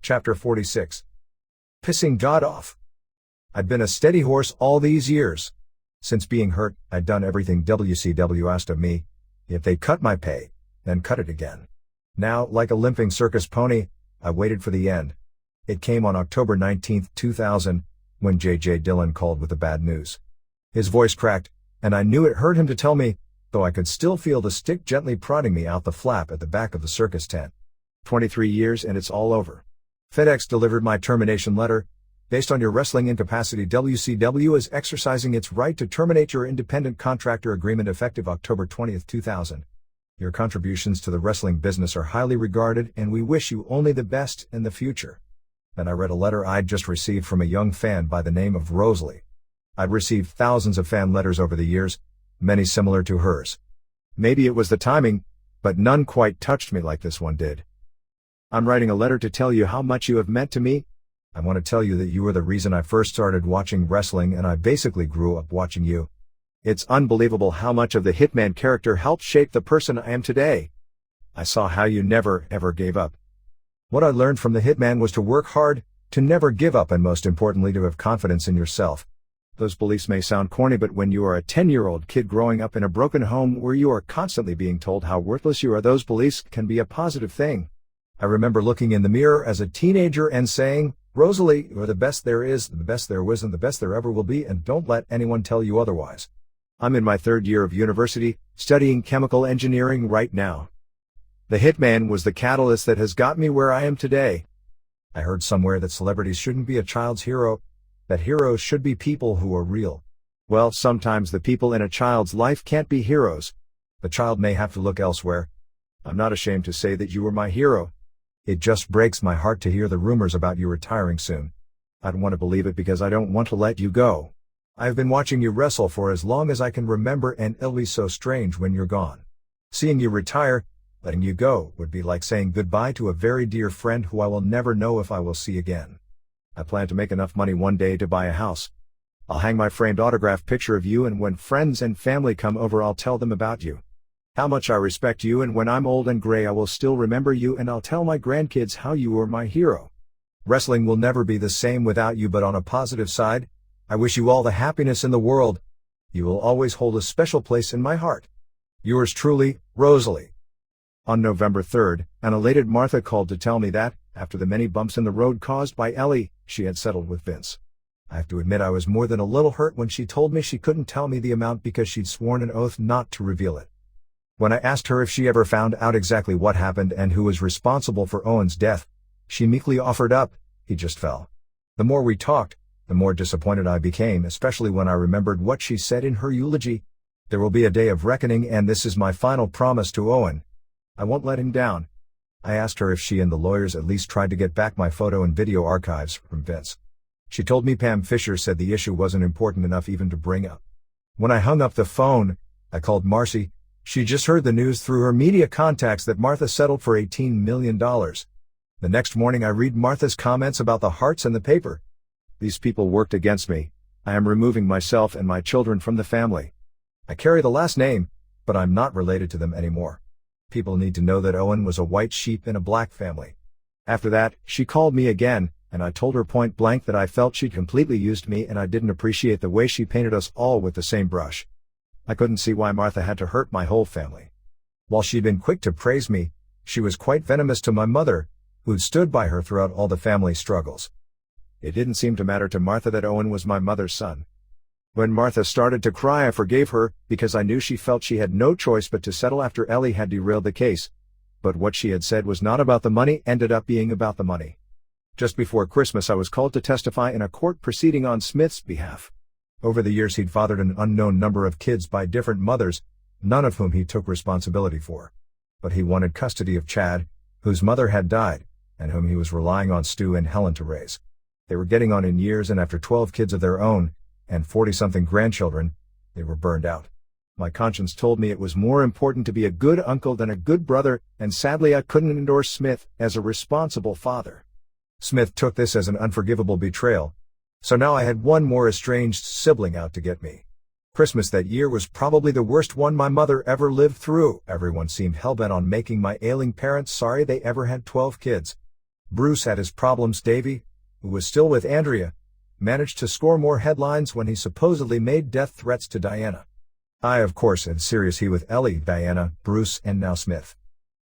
Chapter 46. Pissing God off. I'd been a steady horse all these years. Since being hurt, I'd done everything WCW asked of me. If they cut my pay, then cut it again. Now, like a limping circus pony, I waited for the end. It came on October 19, 2000, when J.J. Dillon called with the bad news. His voice cracked, and I knew it hurt him to tell me, though I could still feel the stick gently prodding me out the flap at the back of the circus tent. 23 years and it's all over. FedEx delivered my termination letter. Based on your wrestling incapacity, WCW is exercising its right to terminate your independent contractor agreement effective October 20, 2000. Your contributions to the wrestling business are highly regarded and we wish you only the best in the future. Then I read a letter I'd just received from a young fan by the name of Rosalie. I'd received thousands of fan letters over the years, many similar to hers. Maybe it was the timing, but none quite touched me like this one did. I'm writing a letter to tell you how much you have meant to me. I want to tell you that you were the reason I first started watching wrestling and I basically grew up watching you. It's unbelievable how much of the Hitman character helped shape the person I am today. I saw how you never, ever gave up. What I learned from the Hitman was to work hard, to never give up and most importantly to have confidence in yourself. Those beliefs may sound corny, but when you are a 10-year-old kid growing up in a broken home where you are constantly being told how worthless you are, those beliefs can be a positive thing. I remember looking in the mirror as a teenager and saying, Rosalie, you're the best there is, the best there was, and the best there ever will be, and don't let anyone tell you otherwise. I'm in my third year of university, studying chemical engineering right now. The Hitman was the catalyst that has got me where I am today. I heard somewhere that celebrities shouldn't be a child's hero, that heroes should be people who are real. Well, sometimes the people in a child's life can't be heroes. The child may have to look elsewhere. I'm not ashamed to say that you were my hero. It just breaks my heart to hear the rumors about you retiring soon. I don't want to believe it because I don't want to let you go. I've been watching you wrestle for as long as I can remember and it'll be so strange when you're gone. Seeing you retire, letting you go, would be like saying goodbye to a very dear friend who I will never know if I will see again. I plan to make enough money one day to buy a house. I'll hang my framed autograph picture of you and when friends and family come over I'll tell them about you. How much I respect you and when I'm old and gray I will still remember you and I'll tell my grandkids how you were my hero. Wrestling will never be the same without you, but on a positive side, I wish you all the happiness in the world. You will always hold a special place in my heart. Yours truly, Rosalie. On November 3rd, an elated Martha called to tell me that, after the many bumps in the road caused by Ellie, she had settled with Vince. I have to admit I was more than a little hurt when she told me she couldn't tell me the amount because she'd sworn an oath not to reveal it. When I asked her if she ever found out exactly what happened and who was responsible for Owen's death, she meekly offered up, he just fell. The more we talked, the more disappointed I became, especially when I remembered what she said in her eulogy. There will be a day of reckoning and this is my final promise to Owen. I won't let him down. I asked her if she and the lawyers at least tried to get back my photo and video archives from Vince. She told me Pam Fisher said the issue wasn't important enough even to bring up. When I hung up the phone, I called Marcy. She just heard the news through her media contacts that Martha settled for $18 million. The next morning I read Martha's comments about the hearts in the paper. These people worked against me. I am removing myself and my children from the family. I carry the last name, but I'm not related to them anymore. People need to know that Owen was a white sheep in a black family. After that, she called me again, and I told her point blank that I felt she'd completely used me and I didn't appreciate the way she painted us all with the same brush. I couldn't see why Martha had to hurt my whole family. While she'd been quick to praise me, she was quite venomous to my mother, who'd stood by her throughout all the family struggles. It didn't seem to matter to Martha that Owen was my mother's son. When Martha started to cry I forgave her, because I knew she felt she had no choice but to settle after Ellie had derailed the case. But what she had said was not about the money ended up being about the money. Just before Christmas I was called to testify in a court proceeding on Smith's behalf. Over the years he'd fathered an unknown number of kids by different mothers, none of whom he took responsibility for. But he wanted custody of Chad, whose mother had died, and whom he was relying on Stu and Helen to raise. They were getting on in years and after 12 kids of their own, and 40-something grandchildren, they were burned out. My conscience told me it was more important to be a good uncle than a good brother, and sadly I couldn't endorse Smith as a responsible father. Smith took this as an unforgivable betrayal. So now I had one more estranged sibling out to get me. Christmas that year was probably the worst one my mother ever lived through. Everyone seemed hellbent on making my ailing parents sorry they ever had 12 kids. Bruce had his problems. Davey, who was still with Andrea, managed to score more headlines when he supposedly made death threats to Diana. I, of course, had serious heat with Ellie, Diana, Bruce, and now Smith.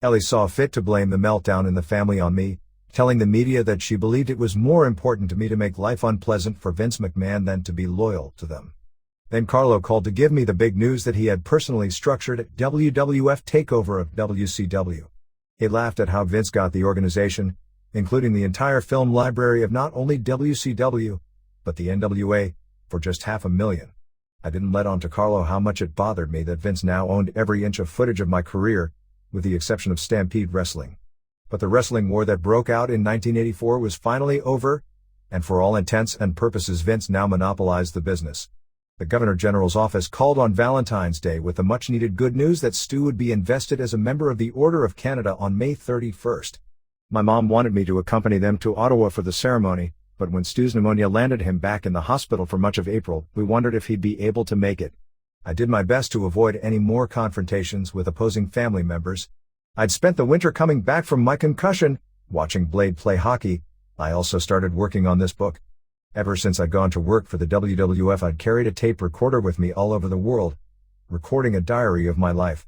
Ellie saw fit to blame the meltdown in the family on me, telling the media that she believed it was more important to me to make life unpleasant for Vince McMahon than to be loyal to them. Then Carlo called to give me the big news that he had personally structured a WWF takeover of WCW. He laughed at how Vince got the organization, including the entire film library of not only WCW, but the NWA, for just $500,000. I didn't let on to Carlo how much it bothered me that Vince now owned every inch of footage of my career, with the exception of Stampede Wrestling. But the wrestling war that broke out in 1984 was finally over, and for all intents and purposes Vince now monopolized the business. The Governor General's office called on Valentine's Day with the much-needed good news that Stu would be invested as a member of the Order of Canada on May 31st. My mom wanted me to accompany them to Ottawa for the ceremony, but when Stu's pneumonia landed him back in the hospital for much of April, we wondered if he'd be able to make it. I did my best to avoid any more confrontations with opposing family members. I'd spent the winter coming back from my concussion, watching Blade play hockey. I also started working on this book. Ever since I'd gone to work for the WWF, I'd carried a tape recorder with me all over the world, recording a diary of my life.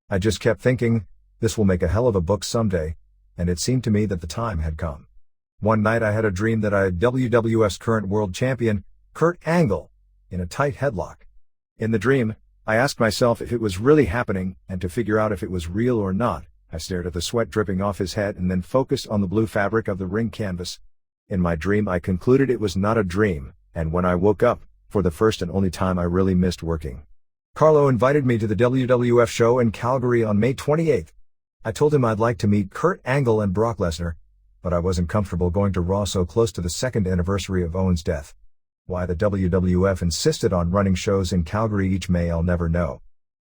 I just kept thinking, this will make a hell of a book someday, and it seemed to me that the time had come. One night I had a dream that I had WWF's current world champion, Kurt Angle, in a tight headlock. In the dream, I asked myself if it was really happening, and to figure out if it was real or not, I stared at the sweat dripping off his head and then focused on the blue fabric of the ring canvas. In my dream I concluded it was not a dream, and when I woke up, for the first and only time I really missed working. Carlo invited me to the WWF show in Calgary on May 28th. I told him I'd like to meet Kurt Angle and Brock Lesnar, but I wasn't comfortable going to Raw so close to the second anniversary of Owen's death. Why the WWF insisted on running shows in Calgary each May I'll never know.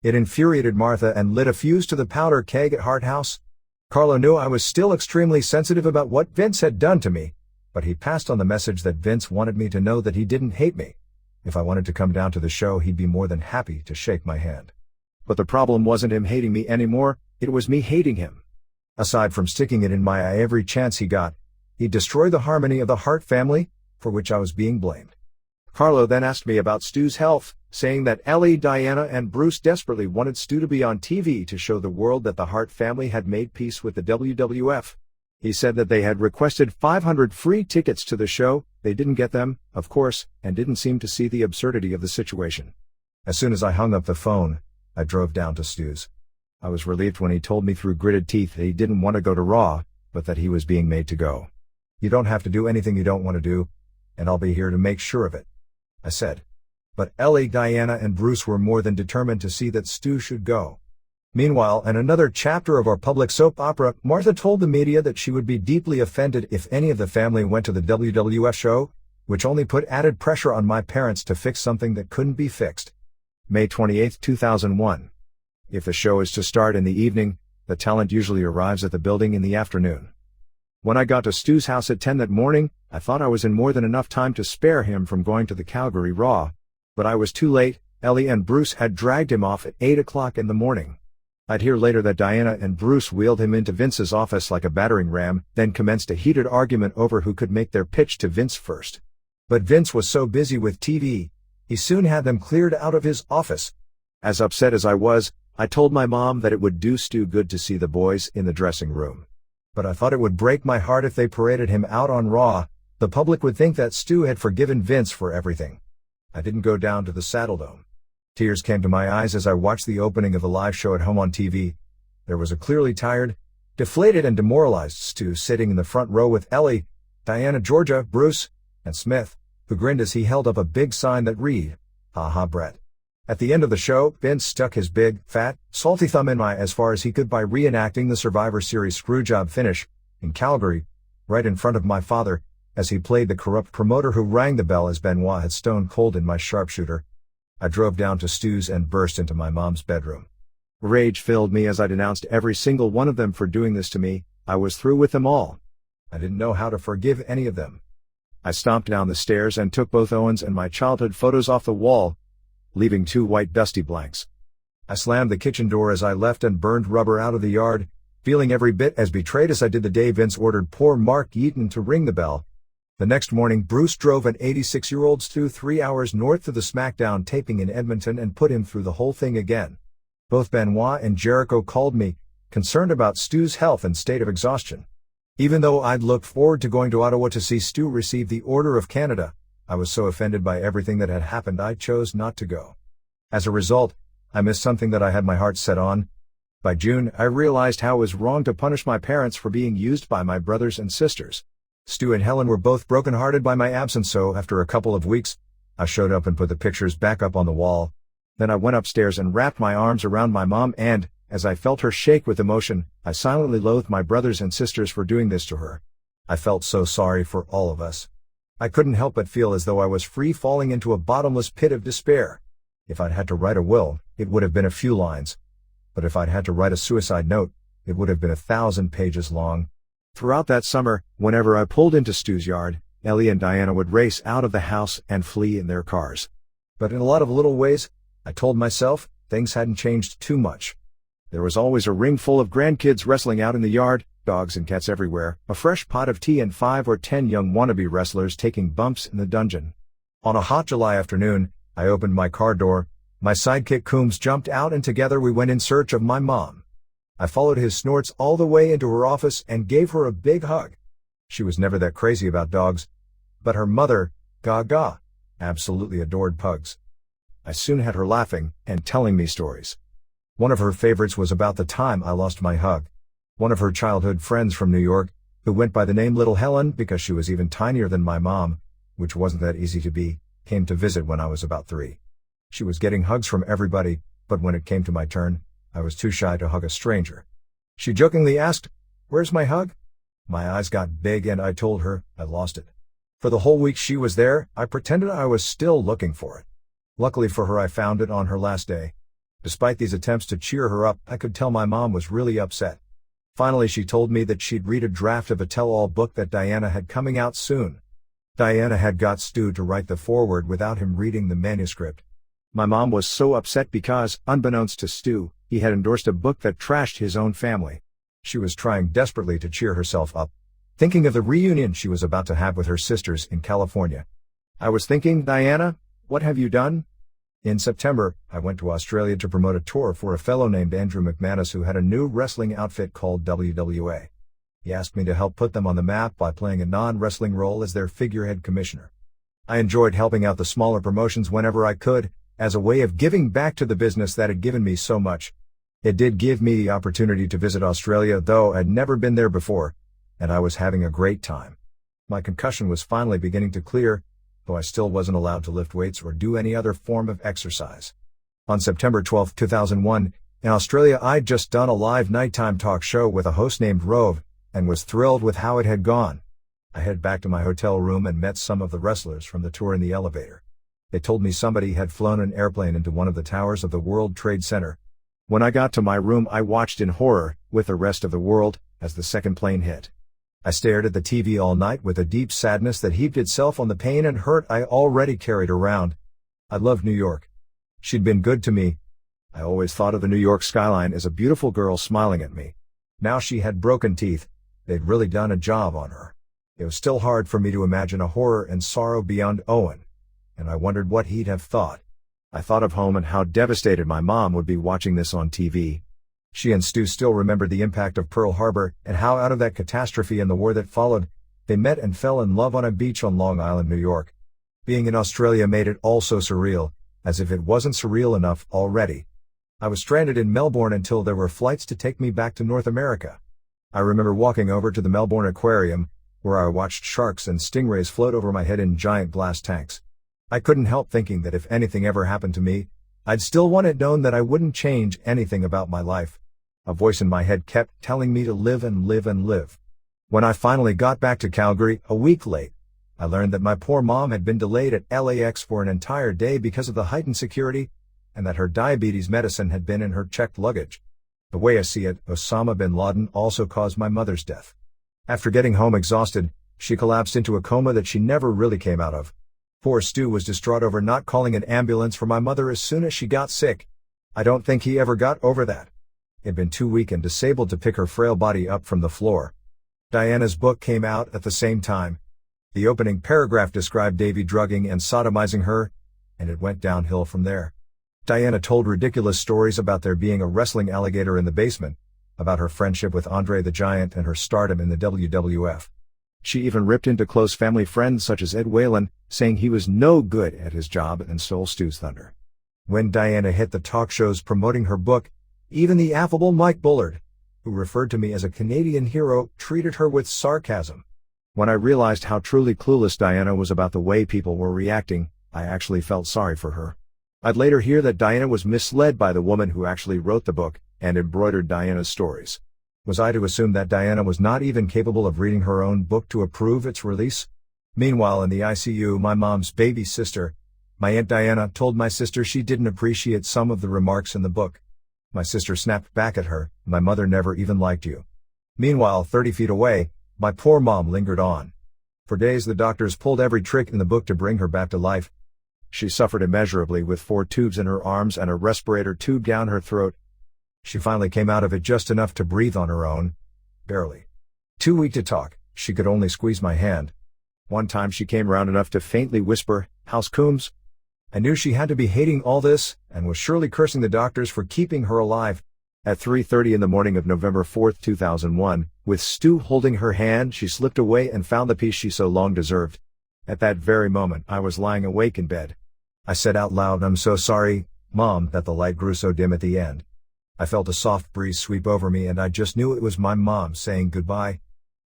It infuriated Martha and lit a fuse to the powder keg at Hart House. Carlo knew I was still extremely sensitive about what Vince had done to me, but he passed on the message that Vince wanted me to know that he didn't hate me. If I wanted to come down to the show, he'd be more than happy to shake my hand. But the problem wasn't him hating me anymore, it was me hating him. Aside from sticking it in my eye every chance he got, he'd destroy the harmony of the Hart family, for which I was being blamed. Carlo then asked me about Stu's health, saying that Ellie, Diana, and Bruce desperately wanted Stu to be on TV to show the world that the Hart family had made peace with the WWF. He said that they had requested 500 free tickets to the show, they didn't get them, of course, and didn't seem to see the absurdity of the situation. As soon as I hung up the phone, I drove down to Stu's. I was relieved when he told me through gritted teeth that he didn't want to go to Raw, but that he was being made to go. You don't have to do anything you don't want to do, and I'll be here to make sure of it, I said. But Ellie, Diana, and Bruce were more than determined to see that Stu should go. Meanwhile, in another chapter of our public soap opera, Martha told the media that she would be deeply offended if any of the family went to the WWF show, which only put added pressure on my parents to fix something that couldn't be fixed. May 28, 2001. If the show is to start in the evening, the talent usually arrives at the building in the afternoon. When I got to Stu's house at 10 that morning, I thought I was in more than enough time to spare him from going to the Calgary Raw. But I was too late. Ellie and Bruce had dragged him off at 8 o'clock in the morning. I'd hear later that Diana and Bruce wheeled him into Vince's office like a battering ram, then commenced a heated argument over who could make their pitch to Vince first. But Vince was so busy with TV, he soon had them cleared out of his office. As upset as I was, I told my mom that it would do Stu good to see the boys in the dressing room. But I thought it would break my heart if they paraded him out on Raw. The public would think that Stu had forgiven Vince for everything. I didn't go down to the Saddledome. Tears came to my eyes as I watched the opening of the live show at home on TV. There was a clearly tired, deflated and demoralized Stu sitting in the front row with Ellie, Diana, Georgia, Bruce, and Smith, who grinned as he held up a big sign that read, "Ha ha, Brett." At the end of the show, Vince stuck his big, fat, salty thumb in my as far as he could by reenacting the Survivor Series screwjob finish, in Calgary, right in front of my father, as he played the corrupt promoter who rang the bell as Benoit had stone cold in my sharpshooter. I drove down to Stu's and burst into my mom's bedroom. Rage filled me as I denounced every single one of them for doing this to me. I was through with them all. I didn't know how to forgive any of them. I stomped down the stairs and took both Owen's and my childhood photos off the wall, leaving 2 white dusty blanks. I slammed the kitchen door as I left and burned rubber out of the yard, Feeling every bit as betrayed as I did the day Vince ordered poor Mark Yeaton to ring the bell. The next morning, Bruce drove an 86-year-old Stu 3 hours north to the SmackDown taping in Edmonton and put him through the whole thing again. Both Benoit and Jericho called me, concerned about Stu's health and state of exhaustion. Even though I'd looked forward to going to Ottawa to see Stu receive the Order of Canada, I was so offended by everything that had happened I chose not to go. As a result, I missed something that I had my heart set on. By June, I realized how it was wrong to punish my parents for being used by my brothers and sisters. Stu and Helen were both brokenhearted by my absence, so after a couple of weeks, I showed up and put the pictures back up on the wall. Then I went upstairs and wrapped my arms around my mom and, as I felt her shake with emotion, I silently loathed my brothers and sisters for doing this to her. I felt so sorry for all of us. I couldn't help but feel as though I was free falling into a bottomless pit of despair. If I'd had to write a will, it would have been a few lines. But if I'd had to write a suicide note, it would have been 1,000 pages long. Throughout that summer, whenever I pulled into Stu's yard, Ellie and Diana would race out of the house and flee in their cars. But in a lot of little ways, I told myself, things hadn't changed too much. There was always a ring full of grandkids wrestling out in the yard, dogs and cats everywhere, a fresh pot of tea and 5 or 10 young wannabe wrestlers taking bumps in the dungeon. On a hot July afternoon, I opened my car door, my sidekick Coombs jumped out and together we went in search of my mom. I followed his snorts all the way into her office and gave her a big hug. She was never that crazy about dogs, but her mother, Gaga, absolutely adored pugs. I soon had her laughing and telling me stories. One of her favorites was about the time I lost my hug. One of her childhood friends from New York, who went by the name Little Helen because she was even tinier than my mom, which wasn't that easy to be, came to visit when I was about 3. She was getting hugs from everybody, but when it came to my turn, I was too shy to hug a stranger. She jokingly asked, "Where's my hug?" My eyes got big and I told her I lost it. For the whole week she was there, I pretended I was still looking for it. Luckily for her, I found it on her last day. Despite these attempts to cheer her up, I could tell my mom was really upset. Finally, she told me that she'd read a draft of a tell-all book that Diana had coming out soon. Diana had got Stu to write the foreword without him reading the manuscript. My mom was so upset because, unbeknownst to Stu, he had endorsed a book that trashed his own family. She was trying desperately to cheer herself up, thinking of the reunion she was about to have with her sisters in California. I was thinking, Diana, what have you done? In September, I went to Australia to promote a tour for a fellow named Andrew McManus who had a new wrestling outfit called WWA. He asked me to help put them on the map by playing a non-wrestling role as their figurehead commissioner. I enjoyed helping out the smaller promotions whenever I could, as a way of giving back to the business that had given me so much. It did give me the opportunity to visit Australia, though I'd never been there before, and I was having a great time. My concussion was finally beginning to clear, though I still wasn't allowed to lift weights or do any other form of exercise. On September 12, 2001, in Australia, I'd just done a live nighttime talk show with a host named Rove, and was thrilled with how it had gone. I headed back to my hotel room and met some of the wrestlers from the tour in the elevator. They told me somebody had flown an airplane into one of the towers of the World Trade Center. When I got to my room, I watched in horror, with the rest of the world, as the second plane hit. I stared at the TV all night with a deep sadness that heaped itself on the pain and hurt I already carried around. I loved New York. She'd been good to me. I always thought of the New York skyline as a beautiful girl smiling at me. Now she had broken teeth. They'd really done a job on her. It was still hard for me to imagine a horror and sorrow beyond Owen, and I wondered what he'd have thought. I thought of home and how devastated my mom would be watching this on TV. She and Stu still remembered the impact of Pearl Harbor and how out of that catastrophe and the war that followed, they met and fell in love on a beach on Long Island, New York. Being in Australia made it all so surreal, as if it wasn't surreal enough already. I was stranded in Melbourne until there were flights to take me back to North America. I remember walking over to the Melbourne Aquarium, where I watched sharks and stingrays float over my head in giant glass tanks. I couldn't help thinking that if anything ever happened to me, I'd still want it known that I wouldn't change anything about my life. A voice in my head kept telling me to live and live and live. When I finally got back to Calgary, a week late, I learned that my poor mom had been delayed at LAX for an entire day because of the heightened security, and that her diabetes medicine had been in her checked luggage. The way I see it, Osama bin Laden also caused my mother's death. After getting home exhausted, she collapsed into a coma that she never really came out of. Poor Stu was distraught over not calling an ambulance for my mother as soon as she got sick. I don't think he ever got over that. It'd been too weak and disabled to pick her frail body up from the floor. Diana's book came out at the same time. The opening paragraph described Davey drugging and sodomizing her, and it went downhill from there. Diana told ridiculous stories about there being a wrestling alligator in the basement, about her friendship with Andre the Giant and her stardom in the WWF. She even ripped into close family friends such as Ed Whalen, saying he was no good at his job and stole Stu's thunder. When Diana hit the talk shows promoting her book, even the affable Mike Bullard, who referred to me as a Canadian hero, treated her with sarcasm. When I realized how truly clueless Diana was about the way people were reacting, I actually felt sorry for her. I'd later hear that Diana was misled by the woman who actually wrote the book and embroidered Diana's stories. Was I to assume that Diana was not even capable of reading her own book to approve its release? Meanwhile, in the ICU, my mom's baby sister, my Aunt Diana, told my sister she didn't appreciate some of the remarks in the book. My sister snapped back at her, "My mother never even liked you." Meanwhile, 30 feet away, my poor mom lingered on. For days the doctors pulled every trick in the book to bring her back to life. She suffered immeasurably with 4 tubes in her arms and a respirator tube down her throat. She finally came out of it just enough to breathe on her own. Barely. Too weak to talk, she could only squeeze my hand. One time she came round enough to faintly whisper, "House Coombs." I knew she had to be hating all this, and was surely cursing the doctors for keeping her alive. At 3:30 in the morning of November 4, 2001, with Stu holding her hand, she slipped away and found the peace she so long deserved. At that very moment, I was lying awake in bed. I said out loud, "I'm so sorry, Mom, that the light grew so dim at the end." I felt a soft breeze sweep over me and I just knew it was my mom saying goodbye.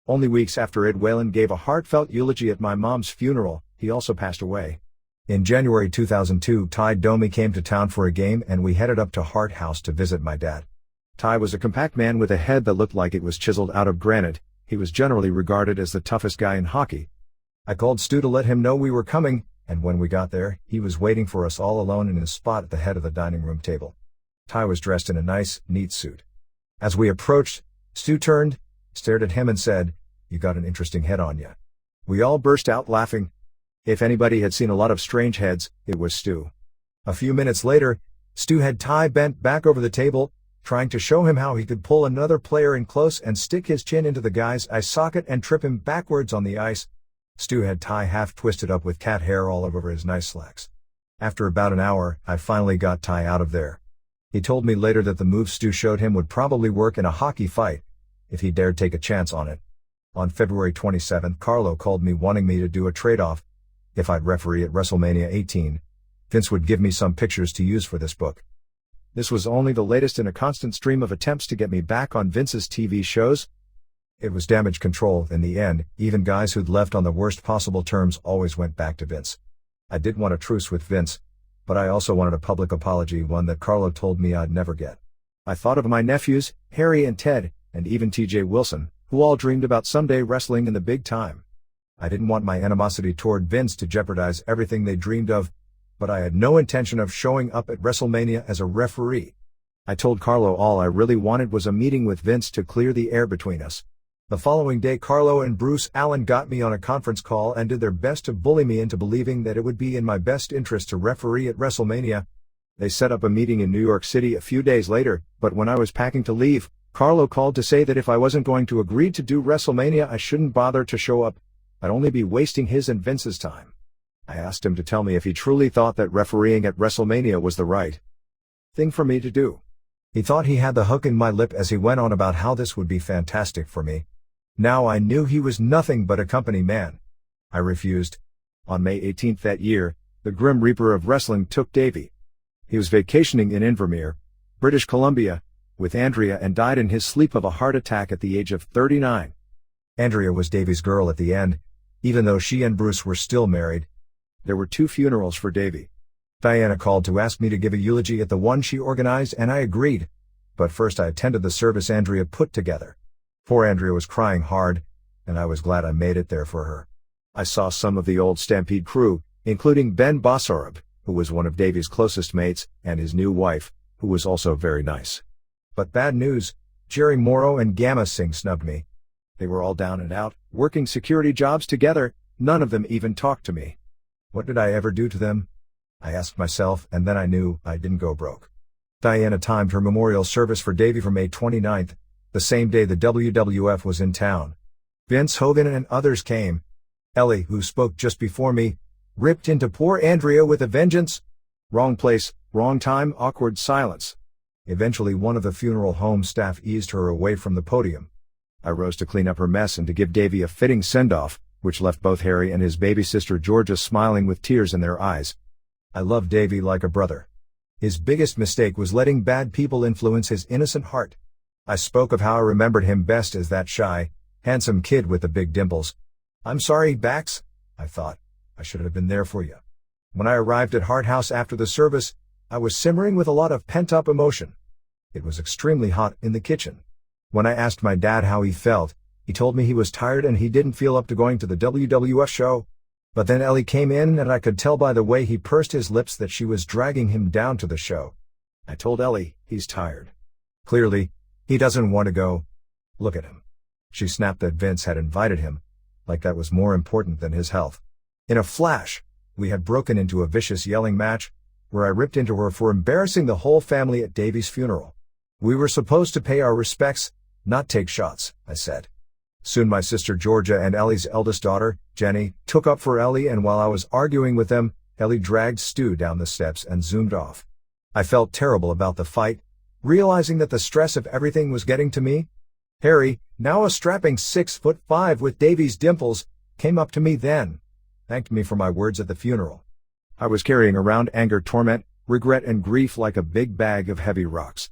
Only weeks after Ed Whalen gave a heartfelt eulogy at my mom's funeral, he also passed away. In January 2002, Ty Domi came to town for a game and we headed up to Hart House to visit my dad. Ty was a compact man with a head that looked like it was chiseled out of granite. He was generally regarded as the toughest guy in hockey. I called Stu to let him know we were coming, and when we got there, he was waiting for us all alone in his spot at the head of the dining room table. Ty was dressed in a nice, neat suit. As we approached, Stu turned, stared at him and said, "You got an interesting head on ya." We all burst out laughing. If anybody had seen a lot of strange heads, it was Stu. A few minutes later, Stu had Ty bent back over the table, trying to show him how he could pull another player in close and stick his chin into the guy's eye socket and trip him backwards on the ice. Stu had Ty half twisted up with cat hair all over his nice slacks. After about an hour, I finally got Ty out of there. He told me later that the move Stu showed him would probably work in a hockey fight, if he dared take a chance on it. On February 27, Carlo called me wanting me to do a trade-off. If I'd referee at WrestleMania 18, Vince would give me some pictures to use for this book. This was only the latest in a constant stream of attempts to get me back on Vince's TV shows. It was damage control in the end. Even guys who'd left on the worst possible terms always went back to Vince. I did want a truce with Vince, but I also wanted a public apology, one that Carlo told me I'd never get. I thought of my nephews, Harry and Ted, and even TJ Wilson, who all dreamed about someday wrestling in the big time. I didn't want my animosity toward Vince to jeopardize everything they dreamed of, but I had no intention of showing up at WrestleMania as a referee. I told Carlo all I really wanted was a meeting with Vince to clear the air between us. The following day, Carlo and Bruce Allen got me on a conference call and did their best to bully me into believing that it would be in my best interest to referee at WrestleMania. They set up a meeting in New York City a few days later, but when I was packing to leave, Carlo called to say that if I wasn't going to agree to do WrestleMania, I shouldn't bother to show up. I'd only be wasting his and Vince's time. I asked him to tell me if he truly thought that refereeing at WrestleMania was the right thing for me to do. He thought he had the hook in my lip as he went on about how this would be fantastic for me. Now I knew he was nothing but a company man. I refused. On May 18th that year, the Grim Reaper of wrestling took Davey. He was vacationing in Invermere, British Columbia, with Andrea and died in his sleep of a heart attack at the age of 39. Andrea was Davey's girl at the end, even though she and Bruce were still married. There were 2 funerals for Davey. Diana called to ask me to give a eulogy at the one she organized and I agreed. But first I attended the service Andrea put together. Poor Andrea was crying hard, and I was glad I made it there for her. I saw some of the old Stampede crew, including Ben Bossorub, who was one of Davey's closest mates, and his new wife, who was also very nice. But bad news, Jerry Morrow and Gamma Singh snubbed me. They were all down and out, working security jobs together. None of them even talked to me. What did I ever do to them? I asked myself, and then I knew I didn't go broke. Diana timed her memorial service for Davey for May 29th, the same day the WWF was in town. Vince Hogan and others came. Ellie, who spoke just before me, ripped into poor Andrea with a vengeance. Wrong place, wrong time, awkward silence. Eventually one of the funeral home staff eased her away from the podium. I rose to clean up her mess and to give Davey a fitting send-off, which left both Harry and his baby sister Georgia smiling with tears in their eyes. I love Davey like a brother. His biggest mistake was letting bad people influence his innocent heart. I spoke of how I remembered him best as that shy, handsome kid with the big dimples. I'm sorry, Bax, I thought. I should have been there for you. When I arrived at Hart House after the service, I was simmering with a lot of pent-up emotion. It was extremely hot in the kitchen. When I asked my dad how he felt, he told me he was tired and he didn't feel up to going to the WWF show. But then Ellie came in and I could tell by the way he pursed his lips that she was dragging him down to the show. I told Ellie, he's tired. Clearly, he doesn't want to go. Look at him. She snapped that Vince had invited him, like that was more important than his health. In a flash, we had broken into a vicious yelling match, where I ripped into her for embarrassing the whole family at Davey's funeral. We were supposed to pay our respects, not take shots, I said. Soon my sister Georgia and Ellie's eldest daughter, Jenny, took up for Ellie, and while I was arguing with them, Ellie dragged Stu down the steps and zoomed off. I felt terrible about the fight, realizing that the stress of everything was getting to me. Harry, now a strapping 6'5" with Davey's dimples, came up to me then, thanked me for my words at the funeral. I was carrying around anger, torment, regret and grief like a big bag of heavy rocks.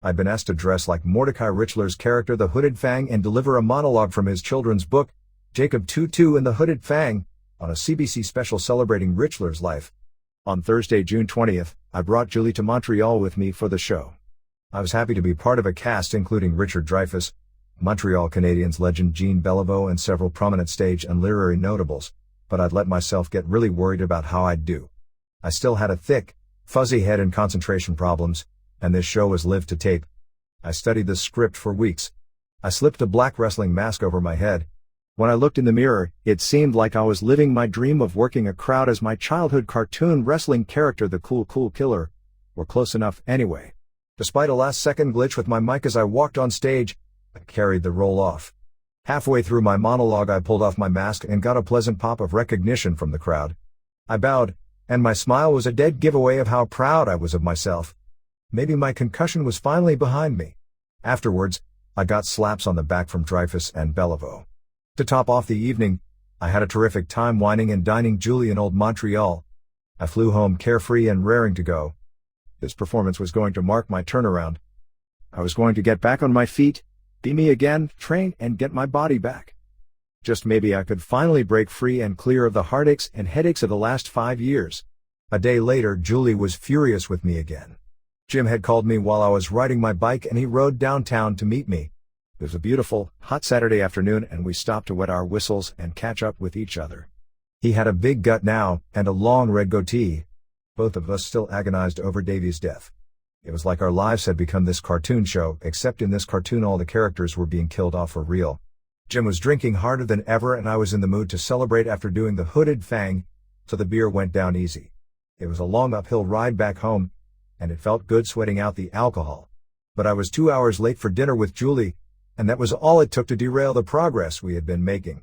I'd been asked to dress like Mordecai Richler's character the Hooded Fang and deliver a monologue from his children's book, Jacob Tutu and the Hooded Fang, on a CBC special celebrating Richler's life. On Thursday, June 20th, I brought Julie to Montreal with me for the show. I was happy to be part of a cast including Richard Dreyfuss, Montreal Canadiens legend Jean Beliveau and several prominent stage and literary notables, but I'd let myself get really worried about how I'd do. I still had a thick, fuzzy head and concentration problems, and this show was live to tape. I studied the script for weeks. I slipped a black wrestling mask over my head. When I looked in the mirror, it seemed like I was living my dream of working a crowd as my childhood cartoon wrestling character the Cool Killer, or close enough anyway. Despite a last-second glitch with my mic as I walked on stage, I carried the role off. Halfway through my monologue I pulled off my mask and got a pleasant pop of recognition from the crowd. I bowed, and my smile was a dead giveaway of how proud I was of myself. Maybe my concussion was finally behind me. Afterwards, I got slaps on the back from Dreyfuss and Beliveau. To top off the evening, I had a terrific time wining and dining Julie in old Montreal. I flew home carefree and raring to go. This performance was going to mark my turnaround. I was going to get back on my feet, be me again, train and get my body back. Just maybe I could finally break free and clear of the heartaches and headaches of the last 5 years. A day later, Julie was furious with me again. Jim had called me while I was riding my bike and he rode downtown to meet me. It was a beautiful, hot Saturday afternoon and we stopped to wet our whistles and catch up with each other. He had a big gut now, and a long red goatee. Both of us still agonized over Davey's death. It was like our lives had become this cartoon show, except in this cartoon all the characters were being killed off for real. Jim was drinking harder than ever and I was in the mood to celebrate after doing the Hooded Fang, so the beer went down easy. It was a long uphill ride back home, and it felt good sweating out the alcohol. But I was 2 hours late for dinner with Julie, and that was all it took to derail the progress we had been making.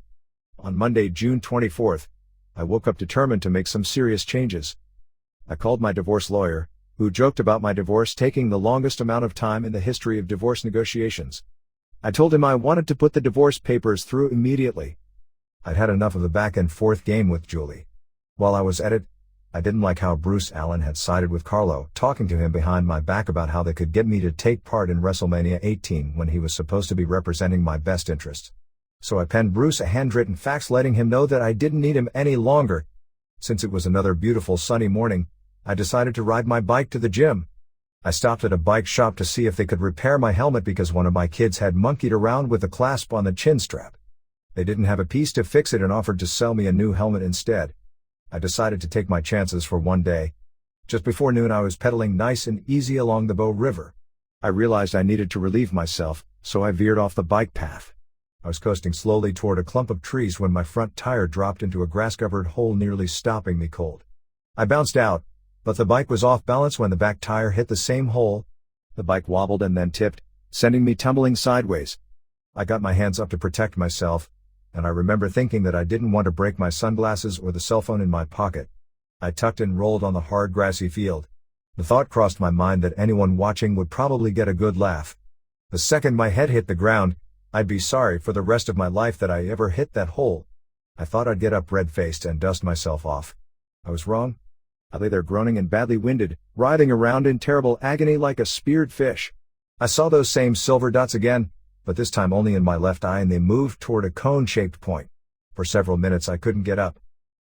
On Monday, June 24th, I woke up determined to make some serious changes. I called my divorce lawyer, who joked about my divorce taking the longest amount of time in the history of divorce negotiations. I told him I wanted to put the divorce papers through immediately. I'd had enough of the back and forth game with Julie. While I was at it, I didn't like how Bruce Allen had sided with Carlo, talking to him behind my back about how they could get me to take part in WrestleMania 18 when he was supposed to be representing my best interests. So I penned Bruce a handwritten fax letting him know that I didn't need him any longer. Since it was another beautiful sunny morning, I decided to ride my bike to the gym. I stopped at a bike shop to see if they could repair my helmet because one of my kids had monkeyed around with the clasp on the chin strap. They didn't have a piece to fix it and offered to sell me a new helmet instead. I decided to take my chances for one day. Just before noon I was pedaling nice and easy along the Bow River. I realized I needed to relieve myself, so I veered off the bike path. I was coasting slowly toward a clump of trees when my front tire dropped into a grass-covered hole, nearly stopping me cold. I bounced out, but the bike was off balance when the back tire hit the same hole, The bike wobbled and then tipped, sending me tumbling sideways. I got my hands up to protect myself, and I remember thinking that I didn't want to break my sunglasses or the cell phone in my pocket. I tucked and rolled on the hard grassy field. The thought crossed my mind that anyone watching would probably get a good laugh. The second my head hit the ground, I'd be sorry for the rest of my life that I ever hit that hole. I thought I'd get up red-faced and dust myself off. I was wrong. I lay there groaning and badly winded, writhing around in terrible agony like a speared fish. I saw those same silver dots again, but this time only in my left eye, and they moved toward a cone-shaped point. For several minutes I couldn't get up.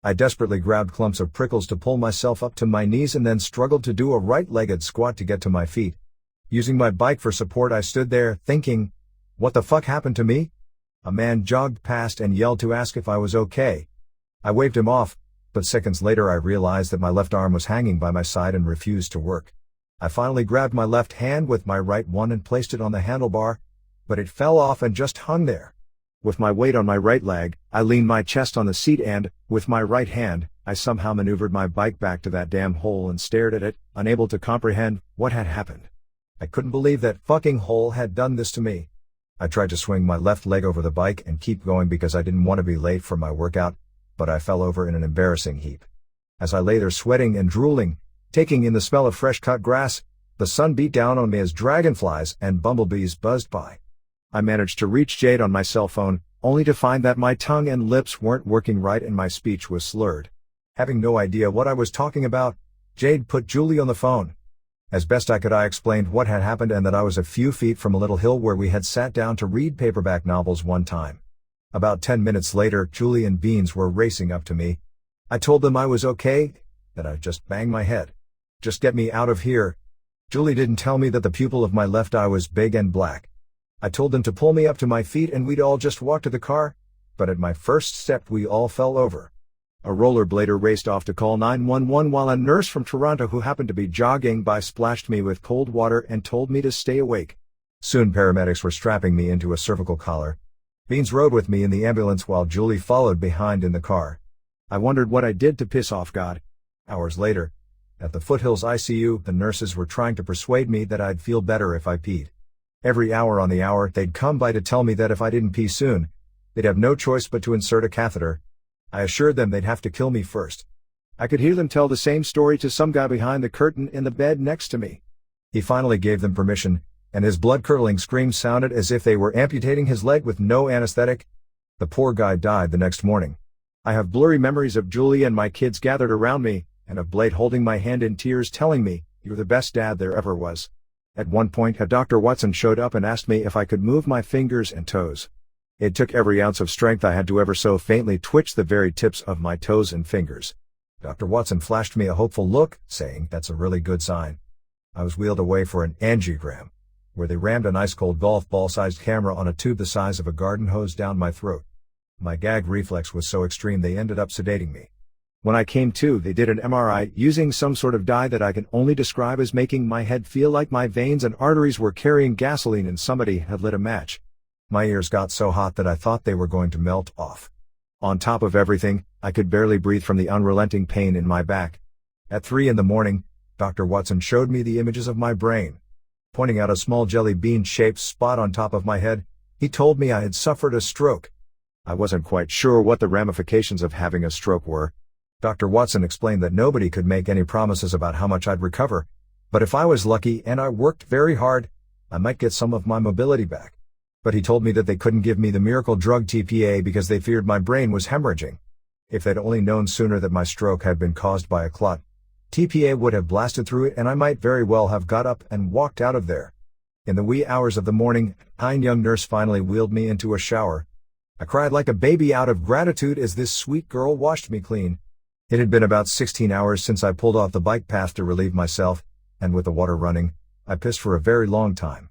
I desperately grabbed clumps of prickles to pull myself up to my knees and then struggled to do a right-legged squat to get to my feet. Using my bike for support, I stood there, thinking, what the fuck happened to me? A man jogged past and yelled to ask if I was okay. I waved him off, but seconds later I realized that my left arm was hanging by my side and refused to work. I finally grabbed my left hand with my right one and placed it on the handlebar, but it fell off and just hung there. With my weight on my right leg, I leaned my chest on the seat and, with my right hand, I somehow maneuvered my bike back to that damn hole and stared at it, unable to comprehend what had happened. I couldn't believe that fucking hole had done this to me. I tried to swing my left leg over the bike and keep going because I didn't want to be late for my workout, but I fell over in an embarrassing heap. As I lay there sweating and drooling, taking in the smell of fresh cut grass, the sun beat down on me as dragonflies and bumblebees buzzed by. I managed to reach Jade on my cell phone, only to find that my tongue and lips weren't working right and my speech was slurred. Having no idea what I was talking about, Jade put Julie on the phone. As best I could, I explained what had happened and that I was a few feet from a little hill where we had sat down to read paperback novels one time. About 10 minutes later, Julie and Beans were racing up to me. I told them I was okay, that I'd just banged my head. Just get me out of here. Julie didn't tell me that the pupil of my left eye was big and black. I told them to pull me up to my feet and we'd all just walk to the car, but at my first step we all fell over. A rollerblader raced off to call 911 while a nurse from Toronto who happened to be jogging by splashed me with cold water and told me to stay awake. Soon paramedics were strapping me into a cervical collar. Beans rode with me in the ambulance while Julie followed behind in the car. I wondered what I did to piss off God. Hours later, at the Foothills ICU, the nurses were trying to persuade me that I'd feel better if I peed. Every hour on the hour, they'd come by to tell me that if I didn't pee soon, they'd have no choice but to insert a catheter. I assured them they'd have to kill me first. I could hear them tell the same story to some guy behind the curtain in the bed next to me. He finally gave them permission, and his blood-curdling screams sounded as if they were amputating his leg with no anesthetic. The poor guy died the next morning. I have blurry memories of Julie and my kids gathered around me, and of Blade holding my hand in tears telling me, "You're the best dad there ever was." At one point, Dr. Watson showed up and asked me if I could move my fingers and toes. It took every ounce of strength I had to ever so faintly twitch the very tips of my toes and fingers. Dr. Watson flashed me a hopeful look, saying, "That's a really good sign." I was wheeled away for an angiogram, where they rammed an ice-cold golf ball-sized camera on a tube the size of a garden hose down my throat. My gag reflex was so extreme they ended up sedating me. When I came to, they did an MRI using some sort of dye that I can only describe as making my head feel like my veins and arteries were carrying gasoline and somebody had lit a match. My ears got so hot that I thought they were going to melt off. On top of everything, I could barely breathe from the unrelenting pain in my back. At 3 a.m, Dr. Watson showed me the images of my brain. Pointing out a small jelly bean-shaped spot on top of my head, he told me I had suffered a stroke. I wasn't quite sure what the ramifications of having a stroke were. Dr. Watson explained that nobody could make any promises about how much I'd recover, but if I was lucky and I worked very hard, I might get some of my mobility back. But he told me that they couldn't give me the miracle drug TPA because they feared my brain was hemorrhaging. If they'd only known sooner that my stroke had been caused by a clot, TPA would have blasted through it and I might very well have got up and walked out of there. In the wee hours of the morning, a kind young nurse finally wheeled me into a shower. I cried like a baby out of gratitude as this sweet girl washed me clean. It had been about 16 hours since I pulled off the bike path to relieve myself, and with the water running, I pissed for a very long time.